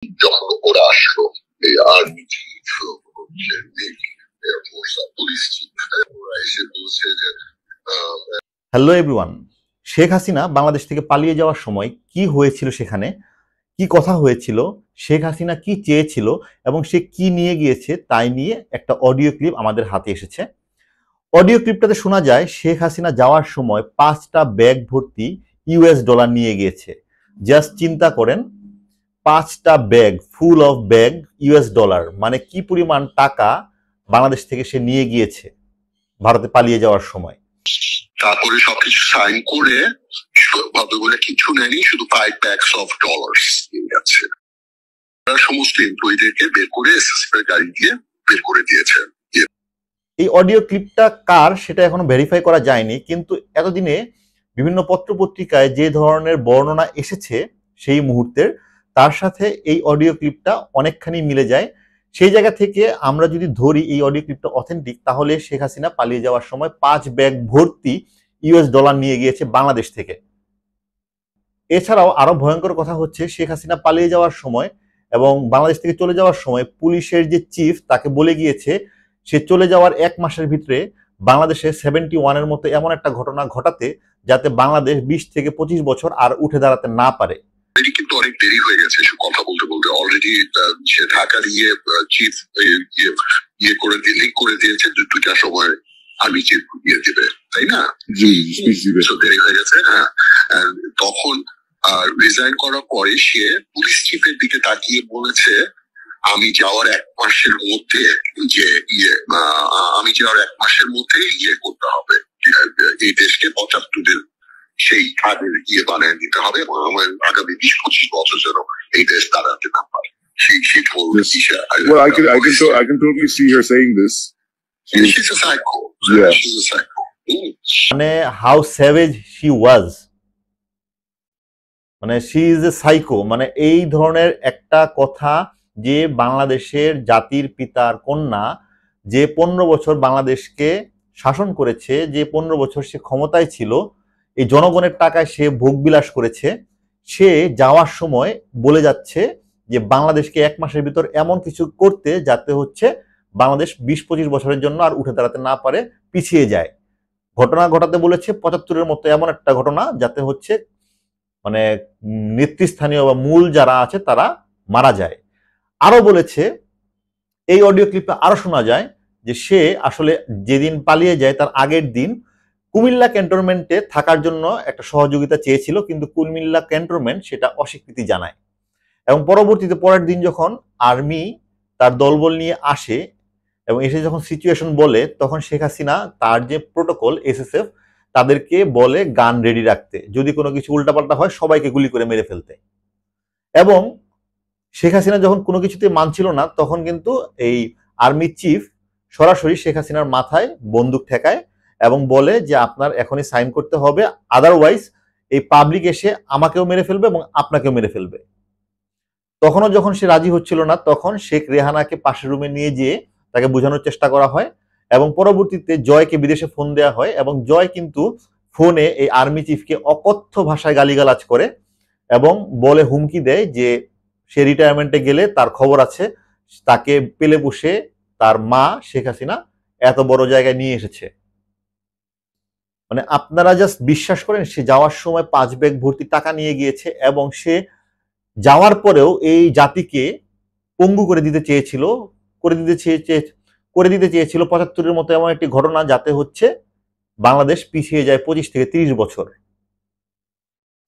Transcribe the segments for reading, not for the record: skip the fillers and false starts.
যখন ওরা আসলো এই army chief air force police chief ওরা এসে বলছে যে হ্যালো এভরিওয়ান, শেখ হাসিনা বাংলাদেশ থেকে পালিয়ে যাওয়ার সময় কি হয়েছিল, সেখানে কি কথা হয়েছিল, শেখ হাসিনা কি চেয়েছিল এবং সে কি নিয়ে গিয়েছে তাই নিয়ে একটা অডিও ক্লিপ আমাদের হাতে এসেছে। অডিও ক্লিপটাতে শোনা যায় শেখ হাসিনা যাওয়ার সময় 5টা ব্যাগ ভর্তি ইউএস ডলার নিয়ে গিয়েছে। জাস্ট চিন্তা করেন, 5টা bag full of bag US dollar, মানে কি পরিমাণ টাকা বাংলাদেশ থেকে সে নিয়ে গিয়েছে ভারতে পালিয়ে যাওয়ার সময়। তারপরে সবকিছু সাইন করে বলে কিছু নেয়নি, শুধু $5 নিয়ে গেছে। সমস্ত এমপ্লয়ীদেরকে বের করে এসএসএফ এর গাড়ি দিয়ে বের করে দিয়েছে। এই অডিও ক্লিপটা কার সেটা এখনো ভেরিফাই করা যায়নি, কিন্তু এতদিনে বিভিন্ন পত্রপত্রিকায় যে ধরনের বর্ণনা এসেছে সেই মুহূর্তের, তার সাথে এই অডিও ক্লিপটা অনেকখানি মিলে যায়। সেই জায়গা থেকে আমরা যদি ধরি এই অডিও ক্লিপটা অথেন্টিক, তাহলে শেখ হাসিনা পালিয়ে যাওয়ার সময় 5 ব্যাগ ভর্তি ইউএস ডলার নিয়ে গিয়েছে বাংলাদেশ থেকে। এছাড়াও আরো ভয়ঙ্কর কথা হচ্ছে, শেখ হাসিনা পালিয়ে যাওয়ার সময় এবং বাংলাদেশ থেকে চলে যাওয়ার সময় পুলিশের যে চিফ তাকে বলে গিয়েছে সে চলে যাওয়ার 1 মাসের ভিতরে বাংলাদেশে 71-এর মতো এমন একটা ঘটনা ঘটাতে, যাতে বাংলাদেশ 20 থেকে 25 বছর আর উঠে দাঁড়াতে না পারে। কিন্তু অনেক দেরি হয়ে গেছে এসব কথা বলতে বলতে। অলরেডি সে ঢাকার চিফ করে লিঙ্ক করে দিয়েছে যে 2টার সময় আর্মি চিফ দিবে, তাই না? দেরি হয়ে গেছে। হ্যাঁ, তখন রিজাইন করার পরে সে পুলিশ চিফের দিকে তাকিয়ে বলেছে আমি যাওয়ার 1 মাসের মধ্যে করতে হবে, এই দেশকে 75 দিন সেই কাজের বানিয়ে দিতে হবে এবং আমার আগামী 20-25 বছর যেন এই দেশ দাঁড়াতে না পারে। Well, I can totally see her saying this. She's a psycho. Yeah. She's a psycho. মানে হাউ স্যাভেজ শি ওয়াজ, মানে শি ইজ এ সাইকো। মানে এই ধরনের একটা কথা, যে বাংলাদেশের জাতির পিতার কন্যা, যে 15 বছর বাংলাদেশকে শাসন করেছে, যে 15 বছর সে ক্ষমতায় ছিল, এই জনগণের টাকায় সে ভোগবিলাস করেছে, সে যাওয়ার সময় বলে যাচ্ছে যে বাংলাদেশকে 1 মাসের ভিতর এমন কিছু করতে যাতে হচ্ছে বাংলাদেশ 20-25 বছরের জন্য আর উঠে দাঁড়াতে না পারে, পিছিয়ে যায়। ঘটনা ঘটাতে বলেছে 75-এর মতো এমন একটা ঘটনা যাতে হচ্ছে মানে নেতৃস্থানীয় বা মূল যারা আছে তারা মারা যায়। আরো বলেছে, এই অডিও ক্লিপে আরো শোনা যায় যে সে আসলে যেদিন পালিয়ে যায় তার আগের দিন কুমিল্লা ক্যান্টনমেন্টে থাকার জন্য একটা সহযোগিতা চেয়েছিল, কিন্তু কুমিল্লা ক্যান্টনমেন্ট সেটা অস্বীকৃতি জানায়। এবং পরবর্তীতে পরের দিন যখন আর্মি তার দলবল নিয়ে আসে এবং এসে যখন সিচুয়েশন বলে, তখন শেখ হাসিনা তার যে প্রোটোকল এসএসএফ তাদেরকে বলে গান রেডি রাখতে, যদি কোনো কিছু উল্টাপাল্টা হয় সবাইকে গুলি করে মেরে ফেলতে। এবং শেখ হাসিনা যখন কোনো কিছুতে মানছিল না, তখন কিন্তু এই আর্মি চিফ সরাসরি শেখ হাসিনার মাথায় বন্দুক ঠেকায় এবং বলে যে আপনার এখনই সাইন করতে হবে, আদারওয়াইজ এই পাবলিক এসে আমাকেও মেরে ফেলবে এবং আপনাকেও মেরে ফেলবে। তখনও যখন সে রাজি হচ্ছিল না, তখন শেখ রেহানাকে পাশের রুমে নিয়ে যেয়ে তাকে বোঝানোর চেষ্টা করা হয় এবং পরবর্তীতে জয়কে বিদেশে ফোন দেওয়া হয় এবং জয় কিন্তু ফোনে এই আর্মি চিফকে অকথ্য ভাষায় গালিগালাজ করে এবং বলে, হুমকি দেয় যে সে রিটায়ারমেন্টে গেলে তার খবর আছে, তাকে পেলে বসে তার মা শেখ হাসিনা এত বড় জায়গায় নিয়ে এসেছে। মানে আপনারা জাস্ট বিশ্বাস করেন, সে যাওয়ার সময় 5 ব্যাগ ভর্তি টাকা নিয়ে গিয়েছে এবং সে যাওয়ার পরেও এই জাতিকে পঙ্গু করে দিতে চেয়েছিল, করে দিতে চেয়েছিল 75-এর মতো এমন একটি ঘটনা যাতে হচ্ছে বাংলাদেশ পিছিয়ে যায় 25 থেকে 30 বছর।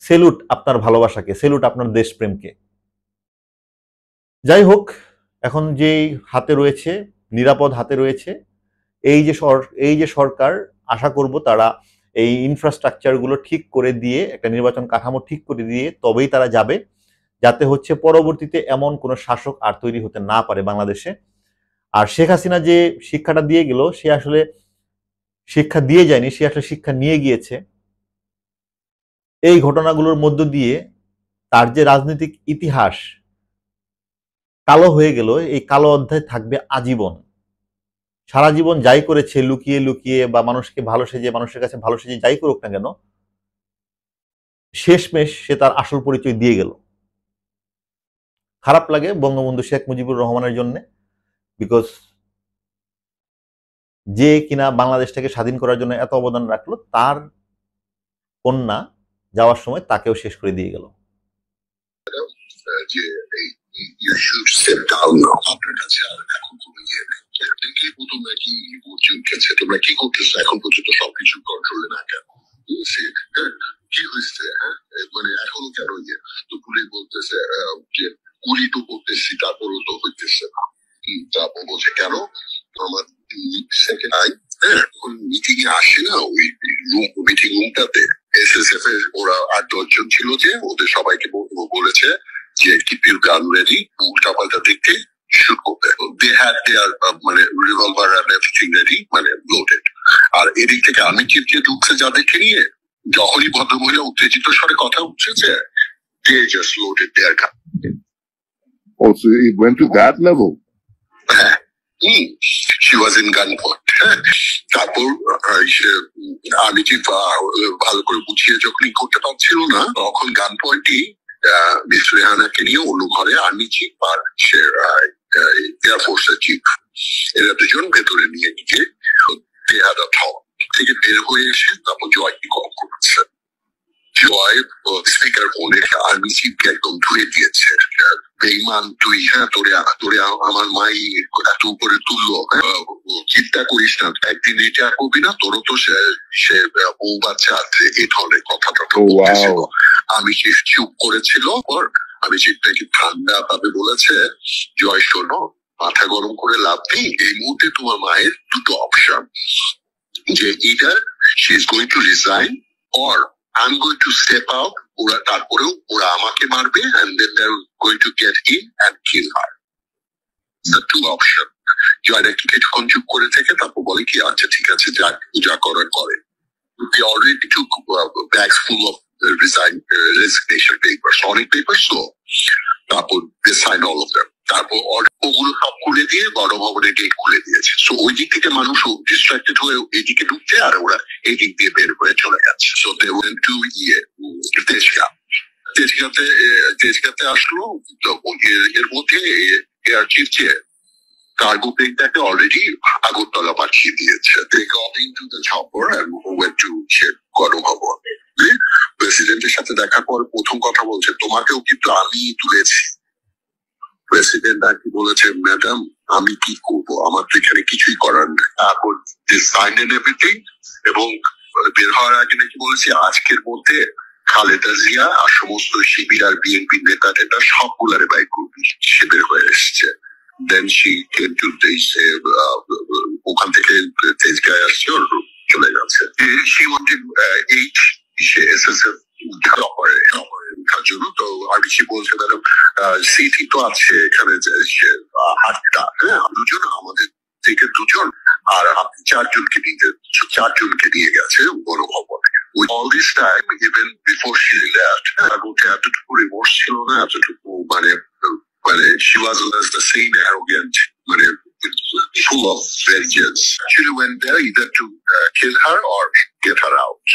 সেলুট আপনার ভালোবাসাকে, সেলুট আপনার দেশপ্রেমকে। যাই হোক, এখন যেই হাতে রয়েছে, নিরাপদ হাতে রয়েছে এই যে সরকার, আশা করব তারা এই ইনফ্রাস্ট্রাকচারগুলো ঠিক করে দিয়ে, একটা নির্বাচন কাঠামো ঠিক করে দিয়ে তবেই তারা যাবে, যাতে হচ্ছে পরবর্তীতে এমন কোনো শাসক আর তৈরি হতে না পারে বাংলাদেশে। আর শেখ হাসিনা যে শিক্ষাটা দিয়ে গেল, সে আসলে শিক্ষা দিয়ে যায়নি, সে আসলে শিক্ষা নিয়ে গিয়েছে। এই ঘটনাগুলোর মধ্য দিয়ে তার যে রাজনৈতিক ইতিহাস কালো হয়ে গেল, এই কালো অধ্যায় থাকবে আজীবন। সারা জীবন যাই করেছে লুকিয়ে লুকিয়ে বা মানুষকে ভালো সেজে, মানুষের কাছে ভালো সেজে যাই করুক না কেন, শেষমেশ সে তার আসল পরিচয় দিয়ে গেল। খারাপ লাগে বঙ্গবন্ধু শেখ মুজিবুর রহমানের জন্য, বিকজ যে কিনা বাংলাদেশটাকে স্বাধীন করার জন্য এত অবদান রাখলো, তার কন্যা যাওয়ার সময় তাকেও শেষ করে দিয়ে গেল। যে you should step down now, আপনার কাছে আর এখন কোনো ইয়ে নেই। দেখলে প্রথম নাকি চলছে, তোমরা কি করতেছো এখন পর্যন্ত সবকিছু কন্ট্রোলে না কেন? কি হয়েছে? হ্যাঁ, মানে এখনো কেন ইয়ে? তো পুলিশ বলতেছে যে গুলি তো করতেছি, তারপরও তো হইতেছে না। তারপর বলছে কেন? আমার সেকেন্ড মিটিং এ আসে না, ওই মিটিং রুমটাতে SSF এর ওরা 8-10 জন ছিল, যে ওদের সবাইকে বলেছে যে কিপ ইউর গান রেডি, উল্টাপাল্টা দেখতে শুট করতে। দে হ্যাড দেয়ার মানে রিভলভার এন্ড এভরিথিং রেডি, মানে লোডেড। আর এদিক থেকে আমি চিপকে ঢুকছে যাদেরকে নিয়ে, যখনই ভদ্রমহিলা উত্তেজিত স্বরে কথা উঠছে, they just loaded their gun. Oh, so it went to that level? She was in gunpoint. তারপর আমি যে ভালো করে বুঝিয়ে যখনই করতে পারছিল না, তখন গান পয়েন্টই মিস রেহানাকে নিয়ে অন্য ঘরে আর্মি চিফ আর এয়ারফোর্সের চিফ, এরা দুজন ভেতরে নিয়ে গিয়ে বেহাদা থেকে বের হয়ে এসে তারপর জয়কে কল করেছে। জয় স্পিকার ফোনে আর্মি চিফকে একদম ধুয়ে দিয়েছে, বেইমান তুই, হ্যাঁ তোরে আমার মাই এত উপরে তুললো, চিন্তা করিস না, একদিন এটা করবি না, তোরও তো সে বউ বাচ্চা আছে, এই ধরনের কথাটা বলতেছিল। আমি চিফ চুপ করেছিল, আমি চিফটাকে ঠান্ডা ভাবে বলেছে, জয় শোনো, মাথা গরম করে লাভ নেই, এই মুহূর্তে তোমার মায়ের দুটো অপশন, যে either she is going to resign or I'm going to step out, ওরা তারপরেও ওরা আমাকে মারবে, and then they're going to get in and kill her. The two option. জয়রা কিছুক্ষণ চুপ করে থেকে তারপর বলে কি, আচ্ছা ঠিক আছে, যা করার করে। They already took bags full of resignation papers, অনেক papers, so তারপর they signed all of them. তারপর ওগুলো সব খুলে দিয়ে গণভবনের গেট খুলে দিয়েছে। সো ওই দিক থেকে মানুষ ডিস্ট্রাক্টেড হয়ে এইদিকে ঢুকছে, আর ওরা এই দিক দিয়ে বের হয়ে চলে গেছে। সো দে ওয়েন্ট টু তেজগাঁতে আসলো। এর মধ্যে এয়ার চিফ যে কার্গো প্লেনটাকে অলরেডি আগরতলা পাঠিয়ে দিয়েছে। They got into the chopper and went to Ganabhaban. প্রেসিডেন্টের সাথে দেখার পর প্রথম কথা বলছে, তোমাকেও কিন্তু আমি তুলেছি। প্রেসিডেন্ট আর কি বলেছে, ম্যাডাম আমি কি করবো, আমার তো এখানে কিছুই করার নেই। তারপর এভরিথিং, এবং বের হওয়ার আগে নাকি বলেছি আজকের মধ্যে খালেদা জিয়া আর সমস্ত শিবির আর বিএনপি নেতা টেতা সবগুলারে বাই করবি। সে বের হয়ে এসছে। দেন শি কেম টু ওখান থেকে তেজগাঁয়ে আসছে, চলে গেছে। শি ওয়ান্টেড SSF উদ্ধার জন্য। তো আমি কি বলছে, ম্যাডাম সিটি তো আছে এখানে, হাটটা, হ্যাঁ দুজন আমাদের থেকে দুজন, আর আপনি চারজনকে নিয়ে গেছে গণভবনে। With all this time, even before she left, এতটুকু রিমোর্স ছিল না, এতটুকু মানে she was the same arrogant, মানে full of vengeance. She went there either to kill her or get her out.